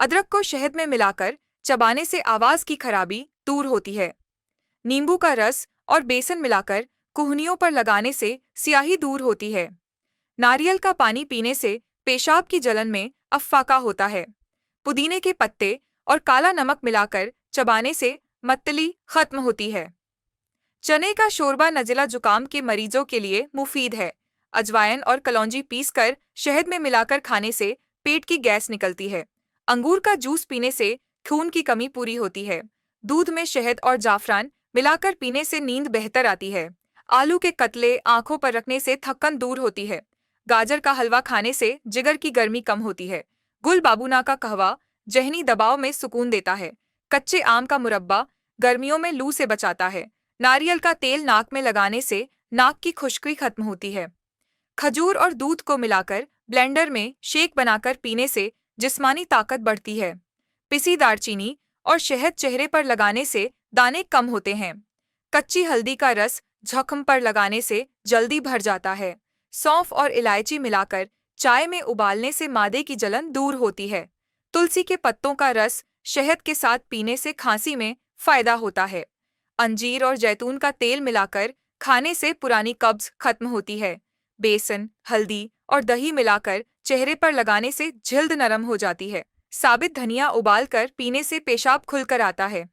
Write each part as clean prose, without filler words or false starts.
अदरक को शहद में मिलाकर चबाने से आवाज की खराबी दूर होती है। नींबू का रस और बेसन मिलाकर कुहनियों पर लगाने से स्याही दूर होती है। नारियल का पानी पीने से पेशाब की जलन में अफाका होता है। पुदीने के पत्ते और काला नमक मिलाकर चबाने से मतली खत्म होती है। चने का शोरबा नज़ला जुकाम के मरीजों के लिए मुफीद है। अजवाइन और कलौंजी पीसकर शहद में मिलाकर खाने से पेट की गैस निकलती है। अंगूर का जूस पीने से खून की कमी पूरी होती है। दूध में शहद और जाफरान मिलाकर पीने से नींद बेहतर आती है। आलू के कतले आंखों पर रखने से थक्कन दूर होती है। गाजर का हलवा खाने से जिगर की गर्मी कम होती है। गुल बाबूना का कहवा जहनी दबाव में सुकून देता है। कच्चे आम का मुरब्बा गर्मियों में लू से बचाता है। नारियल का तेल नाक में लगाने से नाक की खुश्की खत्म होती है। खजूर और दूध को मिलाकर ब्लेंडर में शेक बनाकर पीने से जिस्मानी ताकत बढ़ती है। पिसी दालचीनी और शहद चेहरे पर लगाने से दाने कम होते हैं। कच्ची हल्दी का रस जख्म पर लगाने से जल्दी भर जाता है। सौंफ और इलायची मिलाकर चाय में उबालने से मादे की जलन दूर होती है। तुलसी के पत्तों का रस शहद के साथ पीने से खांसी में फायदा होता है। अंजीर और जैतून का तेल मिलाकर खाने से पुरानी कब्ज खत्म होती है। बेसन, हल्दी और दही मिलाकर चेहरे पर लगाने से जिल्द नरम हो जाती है। साबित धनिया उबालकर पीने से पेशाब खुलकर आता है।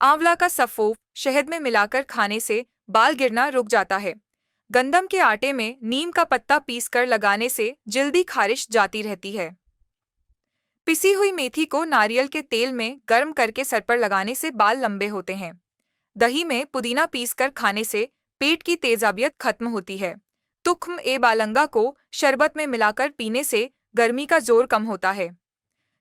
आंवला का सफ़ोफ शहद में मिलाकर खाने से बाल गिरना रुक जाता है। गंदम के आटे में नीम का पत्ता पीसकर लगाने से जल्दी खारिश जाती रहती है। पिसी हुई मेथी को नारियल के तेल में गर्म करके सर पर लगाने से बाल लंबे होते हैं। दही में पुदीना पीसकर खाने से पेट की तेजाबियत खत्म होती है। तुख्म ए बालंगा को शरबत में मिलाकर पीने से गर्मी का जोर कम होता है।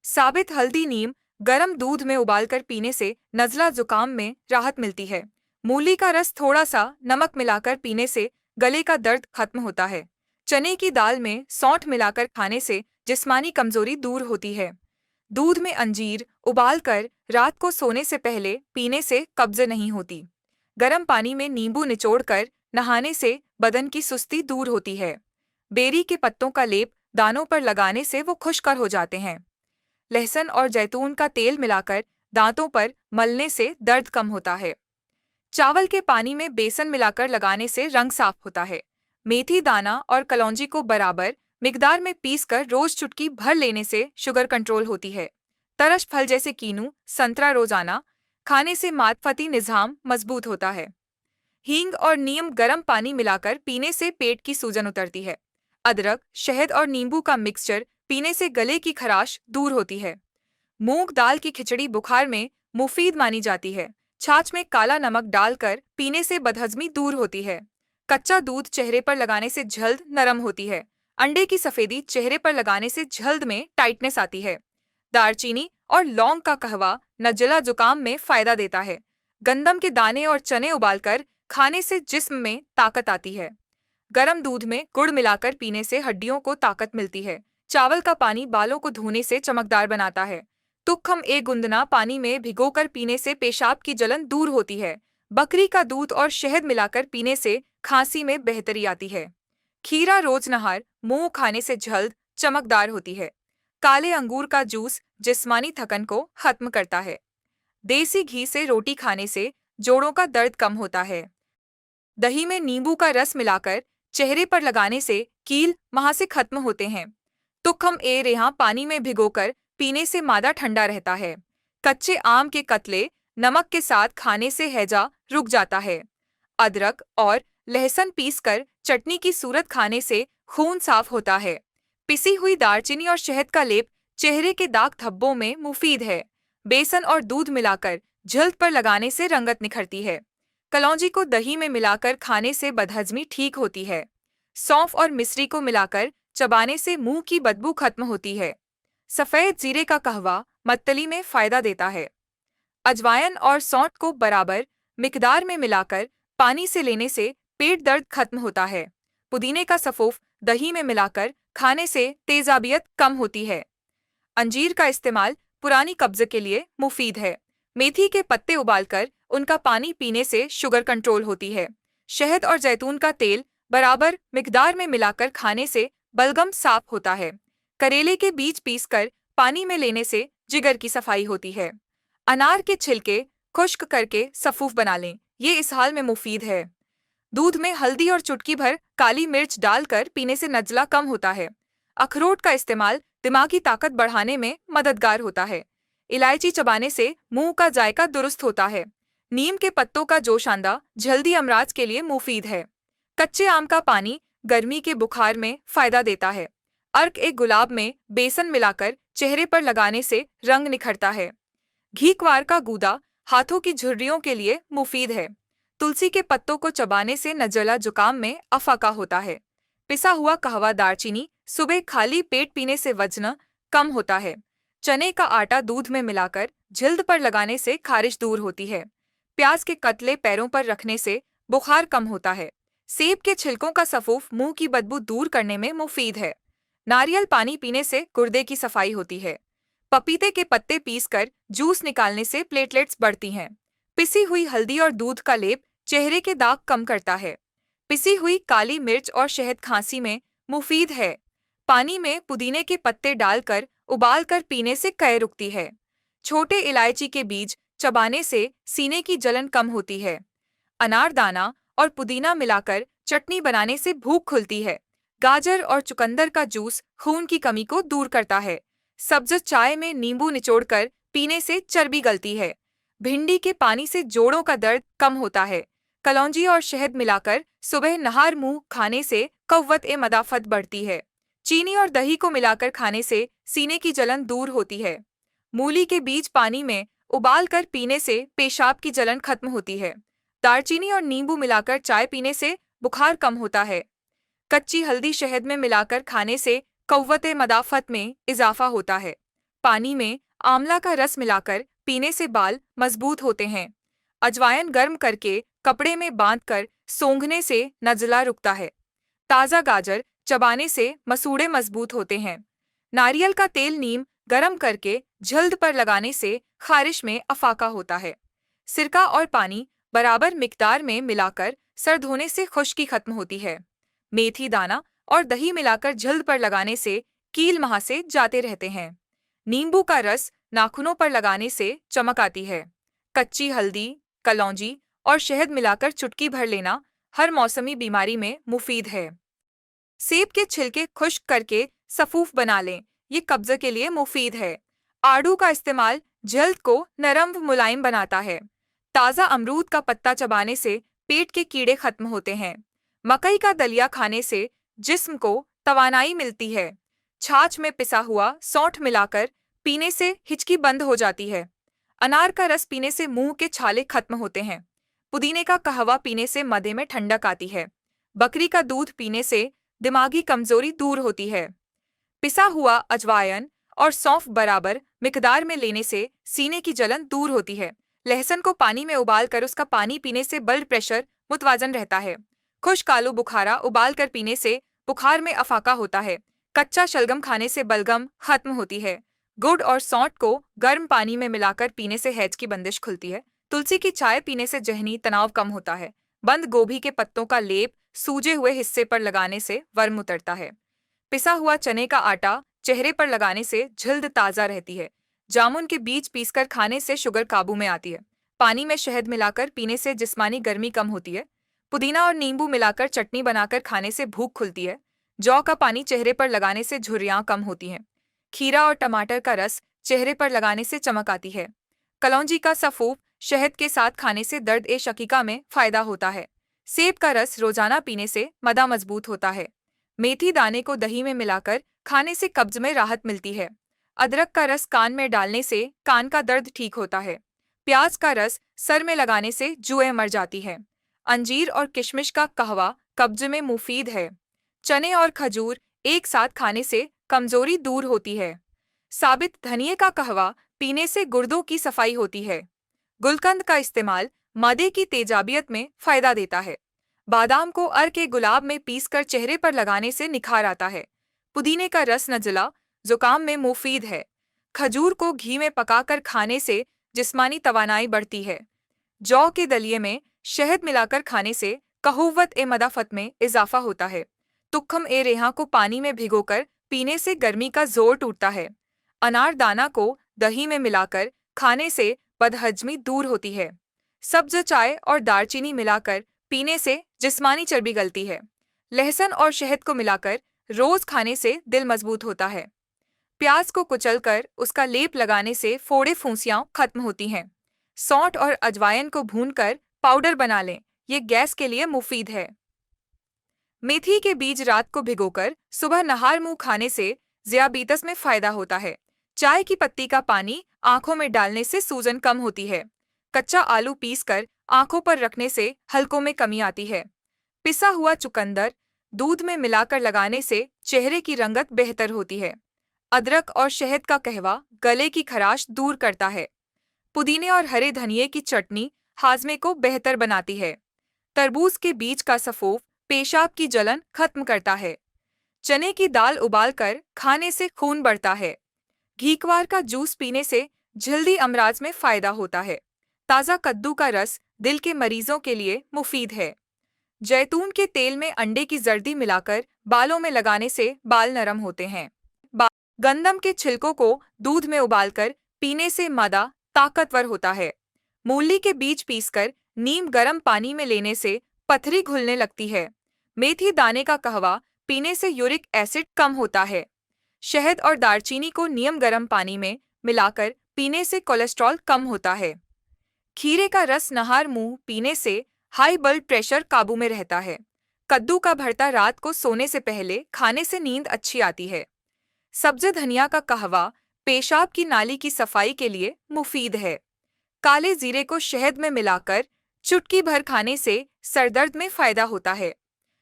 साबित हल्दी नीम गर्म दूध में उबालकर पीने से नज़ला जुकाम में राहत मिलती है। मूली का रस थोड़ा सा नमक मिलाकर पीने से गले का दर्द खत्म होता है। चने की दाल में सौंठ मिलाकर खाने से जिस्मानी कमजोरी दूर होती है। दूध में अंजीर उबालकर रात को सोने से पहले पीने से कब्ज नहीं होती। गर्म पानी में नींबू निचोड़कर नहाने से बदन की सुस्ती दूर होती है। बेरी के पत्तों का लेप दानों पर लगाने से वो खुशकर हो जाते हैं। लहसुन और जैतून का तेल मिलाकर दांतों पर मलने से दर्द कम होता है। चावल के पानी में बेसन मिलाकर लगाने से रंग साफ होता है। मेथी दाना और कलौंजी को बराबर मिकदार में पीसकर रोज चुटकी भर लेने से शुगर कंट्रोल होती है। तरश फल जैसे कीनू, संतरा रोजाना खाने से मातफती निज़ाम मजबूत होता है। हींग और नीम गर्म पानी मिलाकर पीने से पेट की सूजन उतरती है। अदरक, शहद और नींबू का मिक्सचर पीने से गले की खराश दूर होती है। मूंग दाल की खिचड़ी बुखार में मुफीद मानी जाती है। छाछ में काला नमक डालकर पीने से बदहजमी दूर होती है। कच्चा दूध चेहरे पर लगाने से जल्द नरम होती है। अंडे की सफेदी चेहरे पर लगाने से जल्द में टाइटनेस आती है। दालचीनी और लौंग का कहवा नज़ला जुकाम में फायदा देता है। गंदम के दाने और चने उबालकर खाने से जिस्म में ताकत आती है। गर्म दूध में गुड़ मिलाकर पीने से हड्डियों को ताकत मिलती है। चावल का पानी बालों को धोने से चमकदार बनाता है। तुख्म ए गुंदना पानी में भिगोकर पीने से पेशाब की जलन दूर होती है। बकरी का दूध और शहद मिलाकर पीने से खांसी में बेहतरी आती है। खीरा रोज नहर मुंह खाने से जल्द चमकदार होती है। काले अंगूर का जूस जिस्मानी थकन को खत्म करता है। देसी घी से रोटी खाने से जोड़ों का दर्द कम होता है। दही में नींबू का रस मिलाकर चेहरे पर लगाने से कील महासे खत्म होते हैं। तुख्म ए रेहा पानी में भिगोकर पीने से मादा ठंडा रहता है। कच्चे आम के कतले नमक के साथ खाने से हैजा रुक जाता है। अदरक और लहसुन पीसकर चटनी की सूरत खाने से खून साफ होता है। पिसी हुई दालचीनी और शहद का लेप चेहरे के दाग धब्बों में मुफीद है। बेसन और दूध मिलाकर जल्द पर लगाने से रंगत निखरती है। कलौंजी को दही में मिलाकर खाने से बदहजमी ठीक होती है। सौंफ और मिश्री को मिलाकर चबाने से मुंह की बदबू खत्म होती है। सफ़ेद जीरे का कहवा मतली में फायदा देता है। अजवाइन और सौंठ को बराबर मिकदार में मिलाकर पानी से लेने से पेट दर्द खत्म होता है। पुदीने का सफ़ूफ दही में मिलाकर खाने से तेजाबियत कम होती है। अंजीर का इस्तेमाल पुरानी कब्ज के लिए मुफीद है। मेथी के पत्ते उबालकर उनका पानी पीने से शुगर कंट्रोल होती है। शहद और जैतून का तेल बराबर मिकदार में मिलाकर खाने से बलगम साफ होता है। करेले के बीज पीसकर पानी में लेने से जिगर की सफाई होती है। अनार के छिलके खुश्क करके सफूफ बना लें, ये इसहाल में मुफीद है। दूध में हल्दी और चुटकी भर काली मिर्च डालकर पीने से नज़ला कम होता है। अखरोट का इस्तेमाल दिमागी ताकत बढ़ाने में मददगार होता है। इलायची चबाने से मुंह का जायका दुरुस्त होता है। नीम के पत्तों का जोशांदा जल्दी अमराज के लिए मुफीद है। कच्चे आम का पानी गर्मी के बुखार में फायदा देता है। अर्क एक गुलाब में बेसन मिलाकर चेहरे पर लगाने से रंग निखरता है। घी क्वार का गूदा हाथों की झुर्रियों के लिए मुफीद है। तुलसी के पत्तों को चबाने से नज़ला जुकाम में अफाका होता है। पिसा हुआ कहवा दालचीनी सुबह खाली पेट पीने से वजन कम होता है। चने का आटा दूध में मिलाकर जिल्द पर लगाने से खारिश दूर होती है। प्याज के कतले पैरों पर रखने से बुखार कम होता है। सेब के छिलकों का सफूफ मुंह की बदबू दूर करने में मुफीद है। नारियल पानी पीने से गुर्दे की सफाई होती है। पपीते के पत्ते पीसकर जूस निकालने से प्लेटलेट्स बढ़ती हैं। पिसी हुई हल्दी और दूध का लेप चेहरे के दाग कम करता है। पिसी हुई काली मिर्च और शहद खांसी में मुफीद है। पानी में पुदीने के पत्ते डालकर उबालकर पीने से कै रुकती है। छोटे इलायची के बीज चबाने से सीने की जलन कम होती है। अनारदाना और पुदीना मिलाकर चटनी बनाने से भूख खुलती है। गाजर और चुकंदर का जूस खून की कमी को दूर करता है। सब्ज चाय में नींबू निचोड़कर पीने से चर्बी गलती है। भिंडी के पानी से जोड़ों का दर्द कम होता है। कलौंजी और शहद मिलाकर सुबह नहार मुंह खाने से कव्वत-ए-मदाफत बढ़ती है। चीनी और दही को मिलाकर खाने से सीने की जलन दूर होती है। मूली के बीज पानी में उबाल कर पीने से पेशाब की जलन खत्म होती है। दालचीनी और नींबू मिलाकर चाय पीने से बुखार कम होता है। कच्ची हल्दी शहद में मिलाकर खाने से कव्वत-ए-मदाफत में इजाफा होता है। पानी में आंवला का रस मिलाकर पीने से बाल मजबूत होते हैं। अजवाइन गर्म करके कपड़े में बांधकर सोंघने से नज़ला रुकता है। ताज़ा गाजर चबाने से मसूड़े मजबूत होते हैं। नारियल का तेल नीम गर्म करके जल्द पर लगाने से खारिश में अफाका होता है। सिरका और पानी बराबर मिकदार में मिलाकर सर धोने से खुश्की खत्म होती है। मेथी दाना और दही मिलाकर जल्द पर लगाने से कील महासे जाते रहते हैं। नींबू का रस नाखूनों पर लगाने से चमक आती है। कच्ची हल्दी, कलौंजी और शहद मिलाकर चुटकी भर लेना हर मौसमी बीमारी में मुफीद है। सेब के छिलके खुश्क करके सफूफ बना लें, ये कब्ज के लिए मुफीद है। आड़ू का इस्तेमाल जल्द को नरम व मुलायम बनाता है। ताज़ा अमरूद का पत्ता चबाने से पेट के कीड़े खत्म होते हैं। मकई का दलिया खाने से जिस्म को तवानाई मिलती है। छाछ में पिसा हुआ सौंठ मिलाकर पीने से हिचकी बंद हो जाती है। अनार का रस पीने से मुंह के छाले खत्म होते हैं। पुदीने का कहवा पीने से मदे में ठंडक आती है। बकरी का दूध पीने से दिमागी कमजोरी दूर होती है। पिसा हुआ अजवाइन और सौंफ बराबर मिकदार में लेने से सीने की जलन दूर होती है। लहसुन को पानी में उबालकर उसका पानी पीने से ब्लड प्रेशर मुतवाजन रहता है। खुश्क आलू बुखारा उबाल कर पीने से बुखार में अफाका होता है। कच्चा शलगम खाने से बलगम खत्म होती है। गुड़ और सौंठ को गर्म पानी में मिलाकर पीने से हैज की बंदिश खुलती है। तुलसी की चाय पीने से जहनी तनाव कम होता है। बंद गोभी के पत्तों का लेप सूजे हुए हिस्से पर लगाने से वर्म उतरता है। पिसा हुआ चने का आटा चेहरे पर लगाने से जल्द ताज़ा रहती है। जामुन के बीज पीसकर खाने से शुगर काबू में आती है। पानी में शहद मिलाकर पीने से जिस्मानी गर्मी कम होती है। पुदीना और नींबू मिलाकर चटनी बनाकर खाने से भूख खुलती है। जौ का पानी चेहरे पर लगाने से झुर्रियाँ कम होती हैं। खीरा और टमाटर का रस चेहरे पर लगाने से चमक आती है। कलौंजी का सफूफ शहद के साथ खाने से दर्द ए शकीका में फायदा होता है। सेब का रस रोजाना पीने से मदा मजबूत होता है। मेथी दाने को दही में मिलाकर खाने से कब्ज में राहत मिलती है। अदरक का रस कान में डालने से कान का दर्द ठीक होता है। प्याज का रस सर में लगाने से जुएं मर जाती है। अंजीर और किशमिश का कहवा कब्ज में मुफीद है। चने और खजूर एक साथ खाने से कमजोरी दूर होती है। साबित धनिये का कहवा पीने से गुर्दों की सफाई होती है। गुलकंद का इस्तेमाल मदे की तेजाबियत में फायदा देता है। बादाम को अर्क के गुलाब में पीसकर चेहरे पर लगाने से निखार आता है। पुदीने का रस नज़ला जुकाम में मुफीद है। खजूर को घी में पकाकर खाने से जिस्मानी तवानाई बढ़ती है। जौ के दलिये में शहद मिलाकर खाने से कहुव्वत-ए-मदाफत में इजाफा होता है। तुख्म-ए-रेहां को पानी में भिगोकर पीने से गर्मी का जोर टूटता है। अनार दाना को दही में मिलाकर खाने से बदहजमी दूर होती है। सब्ज चाय और दालचीनी मिलाकर पीने से जिस्मानी चर्बी गलती है। लहसुन और शहद को मिलाकर रोज खाने से दिल मजबूत होता है। प्याज को कुचलकर उसका लेप लगाने से फोड़े फुंसियां खत्म होती हैं। सौंठ और अजवाइन को भूनकर पाउडर बना लें, ये गैस के लिए मुफीद है। मेथी के बीज रात को भिगोकर सुबह नहार मुंह खाने से ज़ियाबीतस में फायदा होता है। चाय की पत्ती का पानी आंखों में डालने से सूजन कम होती है। कच्चा आलू पीसकर आंखों पर रखने से हलकों में कमी आती है। पिसा हुआ चुकंदर दूध में मिलाकर लगाने से चेहरे की रंगत बेहतर होती है। अदरक और शहद का कहवा गले की खराश दूर करता है। पुदीने और हरे धनिये की चटनी हाजमे को बेहतर बनाती है। तरबूज के बीज का सफोफ पेशाब की जलन खत्म करता है। चने की दाल उबालकर खाने से खून बढ़ता है। घीक्वार का जूस पीने से जल्दी अमराज में फायदा होता है। ताज़ा कद्दू का रस दिल के मरीजों के लिए मुफीद है। जैतून के तेल में अंडे की जर्दी मिलाकर बालों में लगाने से बाल नरम होते हैं। गंदम के छिलकों को दूध में उबालकर पीने से मादा ताकतवर होता है। मूली के बीज पीसकर नीम गर्म पानी में लेने से पथरी घुलने लगती है। मेथी दाने का कहवा पीने से यूरिक एसिड कम होता है। शहद और दालचीनी को नियम गर्म पानी में मिलाकर पीने से कोलेस्ट्रॉल कम होता है। खीरे का रस नहार मुंह पीने से हाई ब्लड प्रेशर काबू में रहता है। कद्दू का भरता रात को सोने से पहले खाने से नींद अच्छी आती है। सब्ज धनिया का कहवा पेशाब की नाली की सफाई के लिए मुफीद है। काले जीरे को शहद में मिलाकर चुटकी भर खाने से सरदर्द में फायदा होता है।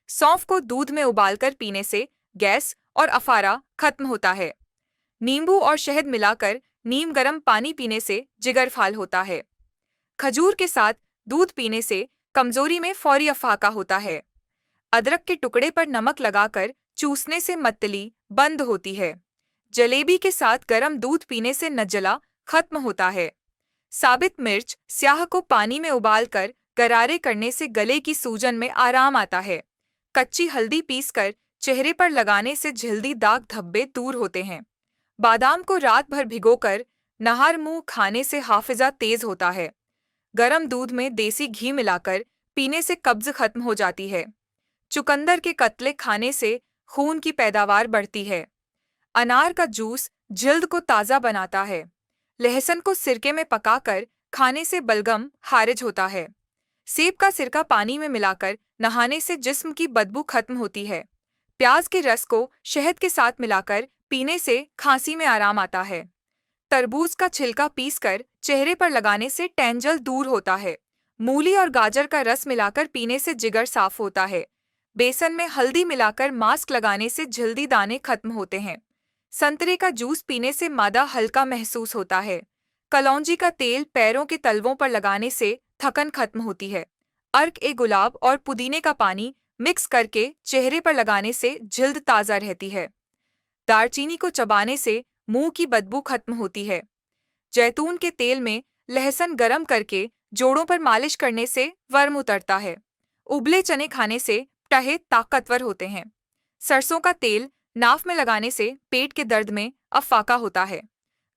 सौंफ को दूध में उबालकर पीने से गैस और अफारा खत्म होता है। नींबू और शहद मिलाकर नीम गर्म पानी पीने से जिगर फाल होता है। खजूर के साथ दूध पीने से कमजोरी में फौरी अफाका होता है। अदरक के टुकड़े पर नमक लगाकर चूसने से मतली बंद होती है। जलेबी के साथ गर्म दूध पीने से नजला खत्म होता है। साबित मिर्च स्याह को पानी में उबालकर गरारे करने से गले की सूजन में आराम आता है। कच्ची हल्दी पीसकर चेहरे पर लगाने से जल्दी दाग धब्बे दूर होते हैं। बादाम को रात भर भिगोकर नहार मुंह खाने से हाफिजा तेज होता है। गर्म दूध में देसी घी मिलाकर पीने से कब्ज खत्म हो जाती है। चुकंदर के कतले खाने से खून की पैदावार बढ़ती है। अनार का जूस जल्द को ताज़ा बनाता है। लहसुन को सिरके में पकाकर खाने से बलगम खारिज होता है। सेब का सिरका पानी में मिलाकर नहाने से जिस्म की बदबू खत्म होती है। प्याज के रस को शहद के साथ मिलाकर पीने से खांसी में आराम आता है। तरबूज का छिलका पीसकर चेहरे पर लगाने से टेंजल दूर होता है। मूली और गाजर का रस मिलाकर पीने से जिगर साफ होता है। बेसन में हल्दी मिलाकर मास्क लगाने से जल्दी दाने खत्म होते हैं। संतरे का जूस पीने से मादा हल्का महसूस होता है। कलौंजी का तेल पैरों के तलवों पर लगाने से थकन खत्म होती है। अर्क ए गुलाब और पुदीने का पानी मिक्स करके चेहरे पर लगाने से जल्द ताज़ा रहती है। दालचीनी को चबाने से मुंह की बदबू खत्म होती है। जैतून के तेल में लहसुन गरम करके जोड़ों पर मालिश करने से वर्म उतरता है। उबले चने खाने से टहे ताकतवर होते हैं। सरसों का तेल नाफ में लगाने से पेट के दर्द में अफाका होता है।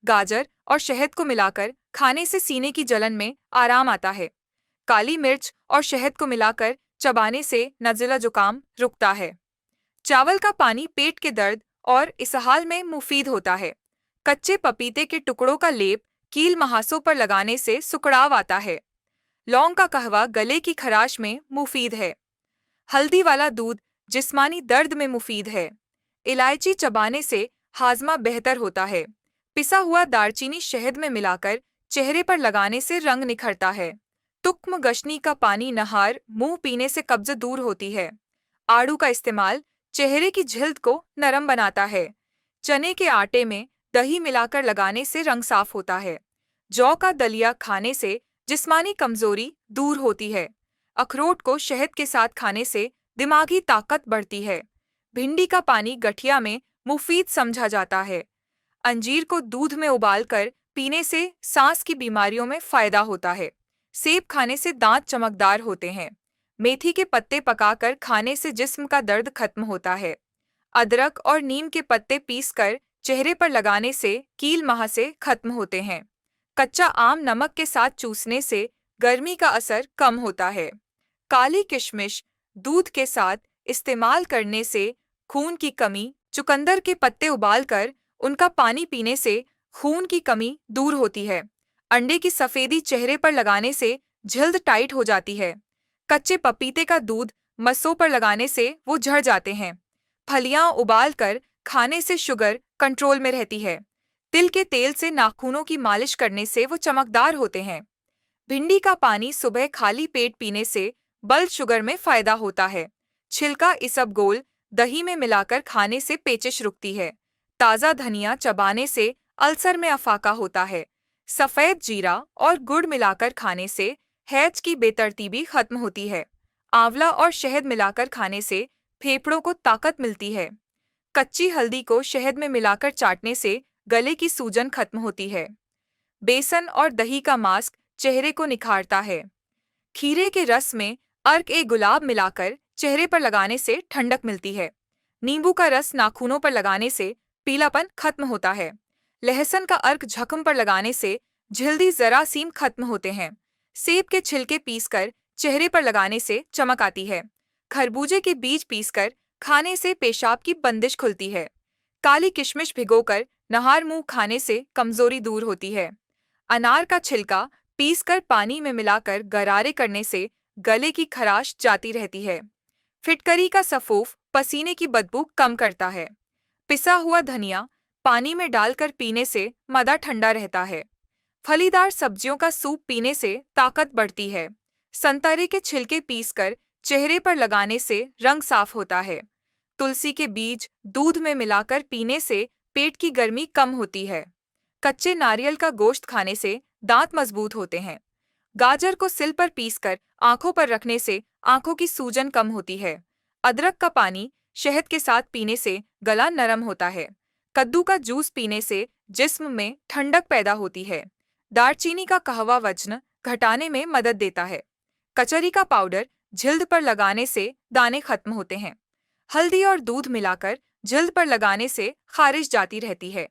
गाजर और शहद को मिलाकर खाने से सीने की जलन में आराम आता है। काली मिर्च और शहद को मिलाकर चबाने से नज़ला जुकाम रुकता है। चावल का पानी पेट के दर्द और इसहाल में मुफीद होता है। कच्चे पपीते के टुकड़ों का लेप कील महासों पर लगाने से सुकड़ाव आता है। लौंग का कहवा गले की खराश में मुफीद है। हल्दी वाला दूध जिस्मानी दर्द में मुफीद है। इलायची चबाने से हाजमा बेहतर होता है। पिसा हुआ दालचीनी शहद में मिलाकर चेहरे पर लगाने से रंग निखरता है। तुक्म गशनी का पानी नहार मुंह पीने से कब्ज दूर होती है। आड़ू का इस्तेमाल चेहरे की जिल्द को नरम बनाता है। चने के आटे में दही मिलाकर लगाने से रंग साफ होता है। जौ का दलिया खाने से जिस्मानी कमजोरी दूर होती है। अखरोट को शहद के साथ खाने से दिमागी ताकत बढ़ती है। भिंडी का पानी गठिया में मुफीद समझा जाता है। अंजीर को दूध में उबालकर पीने से सांस की बीमारियों में फायदा होता है। सेब खाने से दांत चमकदार होते हैं। मेथी के पत्ते पकाकर खाने से जिस्म का दर्द खत्म होता है। अदरक और नीम के पत्ते पीसकर चेहरे पर लगाने से कील महासे खत्म होते हैं। कच्चा आम नमक के साथ चूसने से गर्मी का असर कम होता है। काली किशमिश दूध के साथ इस्तेमाल करने से खून की कमी। चुकंदर के पत्ते उबालकर उनका पानी पीने से खून की कमी दूर होती है। अंडे की सफेदी चेहरे पर लगाने से जल्द टाइट हो जाती है। कच्चे पपीते का दूध मस्सों पर लगाने से वो झड़ जाते हैं। फलियां उबालकर खाने से शुगर कंट्रोल में रहती है। तिल के तेल से नाखूनों की मालिश करने से वो चमकदार होते हैं। भिंडी का पानी सुबह खाली पेट पीने से ब्लड शुगर में फायदा होता है। छिलका इसबगोल दही में मिलाकर खाने से पेचिश रुकती है। ताज़ा धनिया चबाने से अल्सर में अफाका होता है। सफ़ेद जीरा और गुड़ मिलाकर खाने से हैज की बेतरतीबी खत्म होती है। आंवला और शहद मिलाकर खाने से फेफड़ों को ताकत मिलती है। कच्ची हल्दी को शहद में मिलाकर चाटने से गले की सूजन खत्म होती है। बेसन और दही का मास्क चेहरे को निखारता है। खीरे के रस में अर्क ए गुलाब मिलाकर चेहरे पर लगाने से ठंडक मिलती है। नींबू का रस नाखूनों पर लगाने से पीलापन खत्म होता है। लहसुन का अर्क जख्म पर लगाने से जल्दी जरासीम खत्म होते हैं। सेब के छिलके पीसकर चेहरे पर लगाने से चमक आती है। खरबूजे के बीज पीसकर खाने से पेशाब की बंदिश खुलती है। काली किशमिश भिगोकर नहार मुंह खाने से कमजोरी दूर होती है। अनार का छिलका पीसकर पानी में मिलाकर गरारे करने से गले की खराश जाती रहती है। फिटकरी का सफूफ पसीने की बदबू कम करता है। पिसा हुआ धनिया पानी में डालकर पीने से मदा ठंडा रहता है। फलीदार सब्जियों का सूप पीने से ताकत बढ़ती है। संतरे के छिलके पीसकर चेहरे पर लगाने से रंग साफ होता है। तुलसी के बीज दूध में मिलाकर पीने से पेट की गर्मी कम होती है। कच्चे नारियल का गोश्त खाने से दांत मजबूत होते हैं। गाजर को सिल पर पीसकर आंखों पर रखने से आंखों की सूजन कम होती है। अदरक का पानी शहद के साथ पीने से गला नरम होता है। कद्दू का जूस पीने से जिस्म में ठंडक पैदा होती है। दालचीनी का कहवा वजन घटाने में मदद देता है। कचरी का पाउडर जिल्द पर लगाने से दाने खत्म होते हैं। हल्दी और दूध मिलाकर जिल्द पर लगाने से खारिश जाती रहती है।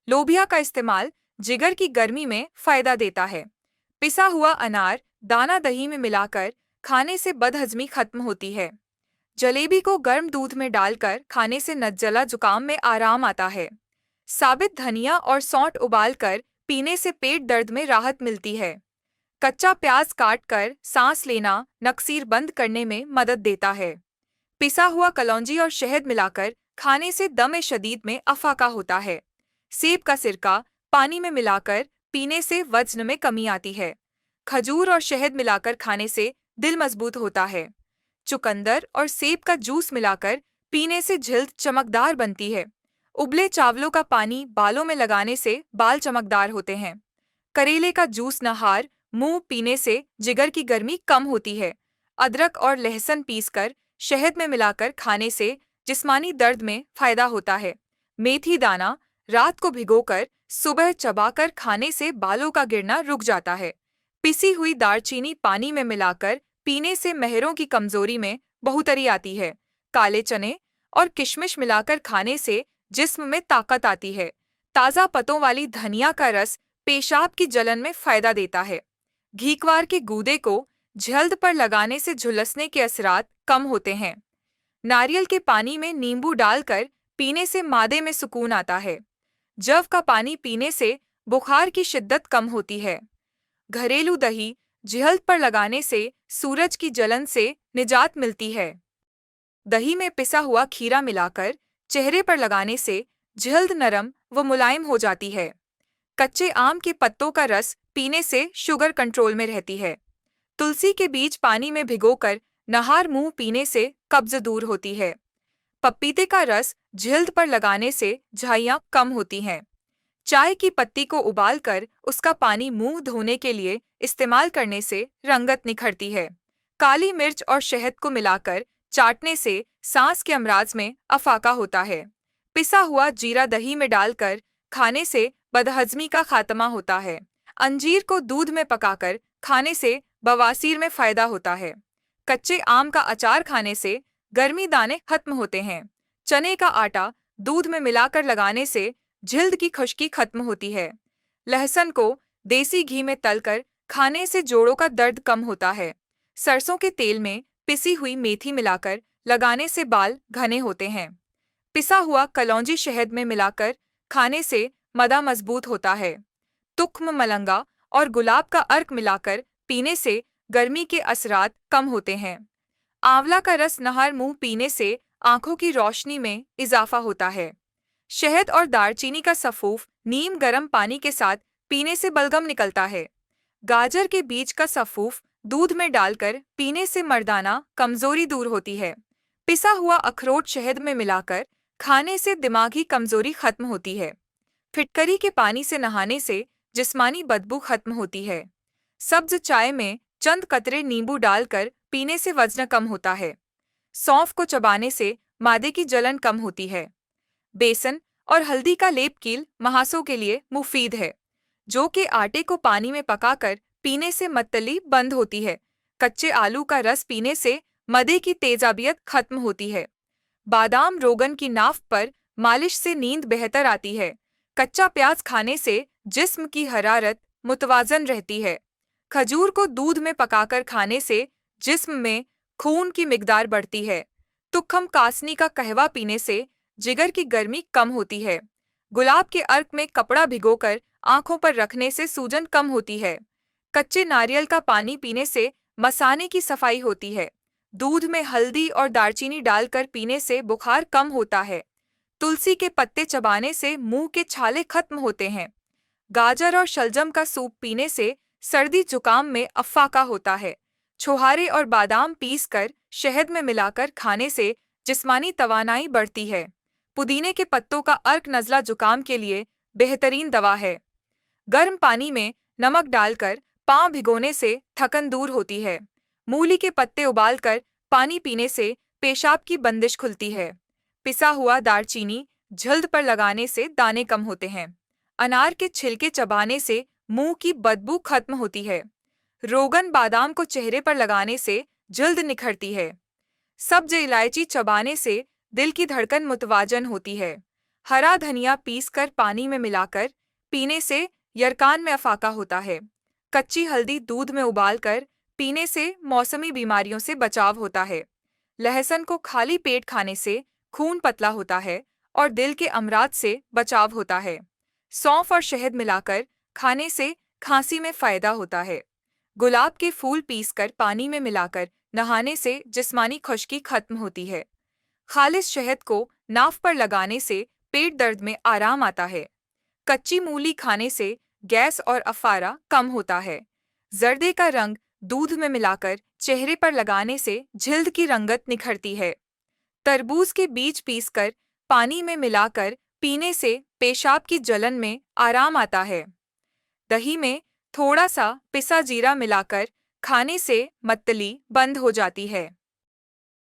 लोबिया का इस्तेमाल जिगर की गर्मी में फायदा देता है। पिसा हुआ अनार दाना दही में मिलाकर खाने से बदहजमी खत्म होती है। जलेबी को गर्म दूध में डालकर खाने से नज्जला जुकाम में आराम आता है। साबित धनिया और सौंठ उबालकर पीने से पेट दर्द में राहत मिलती है। कच्चा प्याज काटकर सांस लेना नक्सीर बंद करने में मदद देता है। पिसा हुआ कलौंजी और शहद मिलाकर खाने से दमे शदीद में अफाका होता है। सेब का सिरका पानी में मिलाकर पीने से वजन में कमी आती है। खजूर और शहद मिलाकर खाने से दिल मजबूत होता है। चुकंदर और सेब का जूस मिलाकर पीने से जल्द चमकदार बनती है। उबले चावलों का पानी बालों में लगाने से बाल चमकदार होते हैं। करेले का जूस नहार मुंह पीने से जिगर की गर्मी कम होती है। अदरक और लहसुन पीसकर शहद में मिलाकर खाने से जिस्मानी दर्द में फायदा होता है। मेथी दाना रात को भिगोकर सुबह चबाकर खाने से बालों का गिरना रुक जाता है। पिसी हुई दालचीनी पानी में मिलाकर पीने से मेहरों की कमजोरी में बढ़ोतरी आती है। काले चने और किशमिश मिलाकर खाने से जिस्म में ताकत आती है। ताज़ा पत्तों वाली धनिया का रस पेशाब की जलन में फायदा देता है। घीक्वार के गूदे को जल्द पर लगाने से झुलसने के असरात कम होते हैं। नारियल के पानी में नींबू डालकर पीने से मादे में सुकून आता है। जव का पानी पीने से बुखार की शिद्दत कम होती है। घरेलू दही जल्द पर लगाने से सूरज की जलन से निजात मिलती है। दही में पिसा हुआ खीरा मिलाकर चेहरे पर लगाने से जल्द नरम व मुलायम हो जाती है। कच्चे आम के पत्तों का रस पीने से शुगर कंट्रोल में रहती है। तुलसी के बीज पानी में भिगोकर नहार मुंह पीने से कब्ज दूर होती है। पपीते का रस जल्द पर लगाने से झाइयाँ कम होती हैं। चाय की पत्ती को उबालकर उसका पानी मुंह धोने के लिए इस्तेमाल करने से रंगत निखरती है। काली मिर्च और शहद को मिलाकर चाटने से सांस के अमराज में अफाका होता है। पिसा हुआ जीरा दही में डालकर खाने से बदहजमी का खात्मा होता है। अंजीर को दूध में पकाकर खाने से बवासीर में फायदा होता है। कच्चे आम का अचार खाने से गर्मी दाने खत्म होते हैं। चने का आटा दूध में मिलाकर लगाने से जिल्द की खुश्की खत्म होती है। लहसुन को देसी घी में तलकर खाने से जोड़ों का दर्द कम होता है। सरसों के तेल में पिसी हुई मेथी मिलाकर लगाने से बाल घने होते हैं। पिसा हुआ कलौंजी शहद में मिलाकर खाने से मदा मजबूत होता है। तुख्म मलंगा और गुलाब का अर्क मिलाकर पीने से गर्मी के असरात कम होते हैं। आंवला का रस नहर मुंह पीने से आंखों की रोशनी में इजाफा होता है। शहद और दालचीनी का सफूफ नीम गर्म पानी के साथ पीने से बलगम निकलता है। गाजर के बीज का सफूफ दूध में डालकर पीने से मर्दाना कमजोरी दूर होती है। पिसा हुआ अखरोट शहद में मिलाकर खाने से दिमागी कमजोरी खत्म होती है। फिटकरी के पानी से नहाने से जिस्मानी बदबू खत्म होती है। सब्ज चाय में चंद कतरे नींबू डालकर पीने से वजन कम होता है। सौंफ को चबाने से मादे की जलन कम होती है। बेसन और हल्दी का लेप कील महासों के लिए मुफीद है। जो कि आटे को पानी में पकाकर पीने से मतली बंद होती है। कच्चे आलू का रस पीने से मदे की तेजाबियत खत्म होती है। बादाम रोगन की नाफ पर मालिश से नींद बेहतर आती है। कच्चा प्याज खाने से जिस्म की हरारत मुतवाजन रहती है। खजूर को दूध में पकाकर खाने से जिस्म में खून की मिकदार बढ़ती है। तुख्म कासनी का कहवा पीने से जिगर की गर्मी कम होती है। गुलाब के अर्क में कपड़ा भिगोकर आंखों पर रखने से सूजन कम होती है। कच्चे नारियल का पानी पीने से मसाने की सफाई होती है। दूध में हल्दी और दालचीनी डालकर पीने से बुखार कम होता है। तुलसी के पत्ते चबाने से मुंह के छाले खत्म होते हैं। गाजर और शलजम का सूप पीने से सर्दी जुकाम में अफाका होता है। छोहारे और बादाम पीसकर शहद में मिलाकर खाने से जिस्मानी तवानाई बढ़ती है। पुदीने के पत्तों का अर्क नज़ला जुकाम के लिए बेहतरीन दवा है। गर्म पानी में नमक डालकर पाँव भिगोने से थकन दूर होती है। मूली के पत्ते उबालकर पानी पीने से पेशाब की बंदिश खुलती है। पिसा हुआ दालचीनी जल्द पर लगाने से दाने कम होते हैं। अनार के छिलके चबाने से मुंह की बदबू खत्म होती है। रोगन बादाम को चेहरे पर लगाने से जल्द निखरती है। सब्ज इलायची चबाने से दिल की धड़कन मुतवाजन होती है। हरा धनिया पीसकर पानी में मिलाकर पीने से यरकान में अफाका होता है। कच्ची हल्दी दूध में उबालकर पीने से मौसमी बीमारियों से बचाव होता है। लहसुन को खाली पेट खाने से खून पतला होता है और दिल के अमराज से बचाव होता है। सौंफ और शहद मिलाकर खाने से खांसी में फायदा होता है। गुलाब के फूल पीसकर पानी में मिलाकर नहाने से जिस्मानी खुश्की खत्म होती है। खालिस शहद को नाफ पर लगाने से पेट दर्द में आराम आता है। कच्ची मूली खाने से गैस और अफारा कम होता है। जर्दे का रंग दूध में मिलाकर चेहरे पर लगाने से जिल्द की रंगत निखरती है। तरबूज के बीज पीसकर पानी में मिलाकर पीने से पेशाब की जलन में आराम आता है। दही में थोड़ा सा पिसा जीरा मिलाकर खाने से मतली बंद हो जाती है।